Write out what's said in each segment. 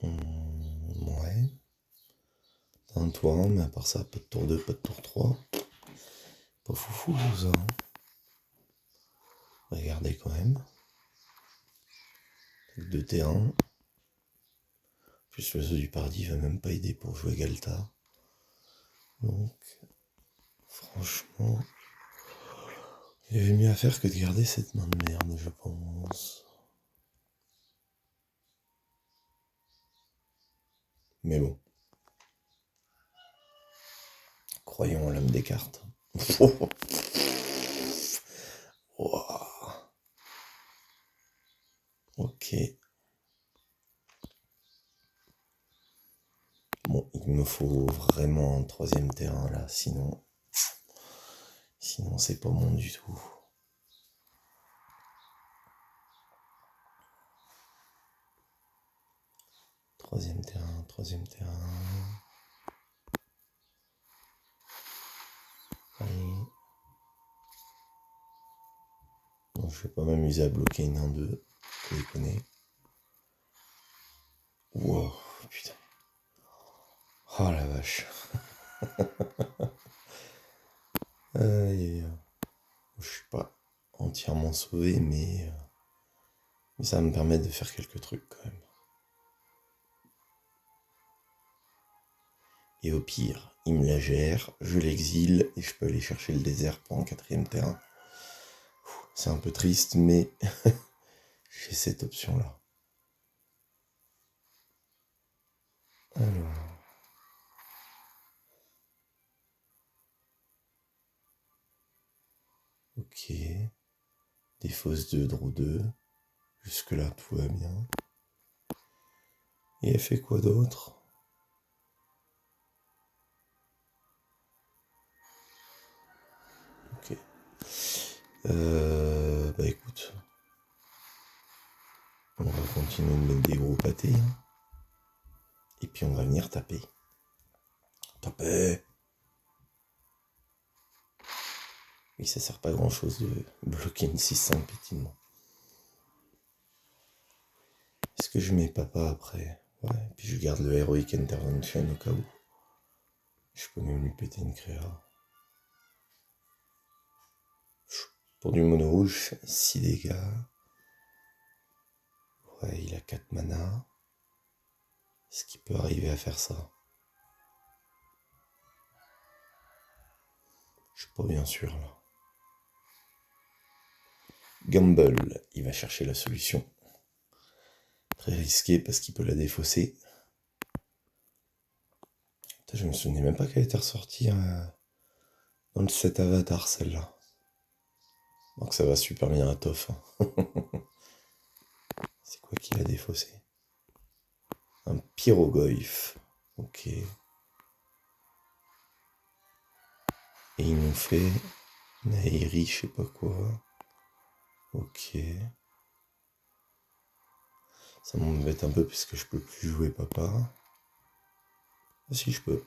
Ouais. T'as un toit 1, mais à part ça, pas de tour 2, pas de tour 3. Pas foufou tout ça. Regardez quand même. 2 T1. Plus le zoo du paradis va même pas aider pour jouer Galta. Donc, franchement, il y avait mieux à faire que de garder cette main de merde, je pense. Mais bon. Croyons en l'homme des cartes. Ouah. Ok. Bon, il me faut vraiment un troisième terrain là, sinon c'est pas bon du tout. Troisième terrain, troisième terrain. Allez. Bon, je vais pas m'amuser à bloquer une 1-2, faut déconner. Wow, putain. Oh la vache. Je suis pas entièrement sauvé, mais ça va me permettre de faire quelques trucs quand même. Et au pire, il me la gère, je l'exile et je peux aller chercher le désert pour un quatrième terrain. C'est un peu triste, mais j'ai cette option-là. Alors. Ok. Des fausses 2, draw 2. Jusque-là, tout va bien. Et elle fait quoi d'autre? Ok. Bah écoute. On va continuer de mettre des gros pâtés. Hein. Et puis on va venir taper. Taper. Oui, ça sert pas à grand chose de bloquer une 6-5 pétinement. Est-ce que je mets papa après? Ouais, puis je garde le Heroic Intervention au cas où. Je peux même lui péter une créa. Pour du mono rouge, 6 dégâts. Ouais, il a 4 mana. Est-ce qu'il peut arriver à faire ça? Je suis pas bien sûr là. Gamble, il va chercher la solution. Très risqué parce qu'il peut la défausser. Putain, je me souvenais même pas qu'elle était ressortie dans le set Avatar celle-là. Donc ça va super bien à Toff. Hein. C'est quoi qu'il a défaussé? Un pyrogoyf. Ok. Et il nous fait Nairi, je sais pas quoi. Ok. Ça m'embête un peu puisque je peux plus jouer papa. Ah si je peux.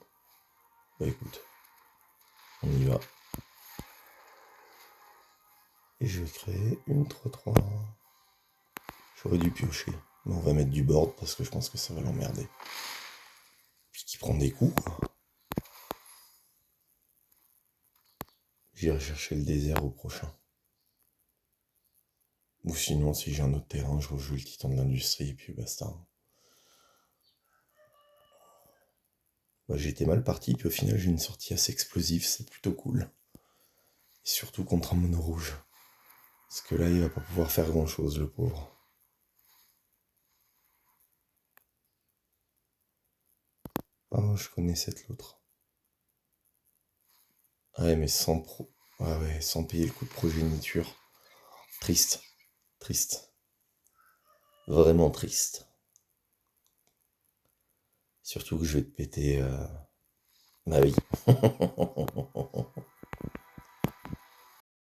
Bah écoute. On y va. Et je vais créer une 3-3. J'aurais dû piocher. Mais on va mettre du board parce que je pense que ça va l'emmerder. Puis qu'il prend des coups. J'irai chercher le désert au prochain. Ou sinon, si j'ai un autre terrain, je rejoue le titan de l'industrie et puis basta. Bah, j'ai été mal parti, puis au final, j'ai une sortie assez explosive, c'est plutôt cool. Et surtout contre un mono rouge. Parce que là, il va pas pouvoir faire grand chose, le pauvre. Ah, je connais cette l'autre. Ouais, mais sans pro. Ah ouais, sans payer le coût de progéniture. Triste. Triste. Vraiment triste. Surtout que je vais te péter. Ma vie.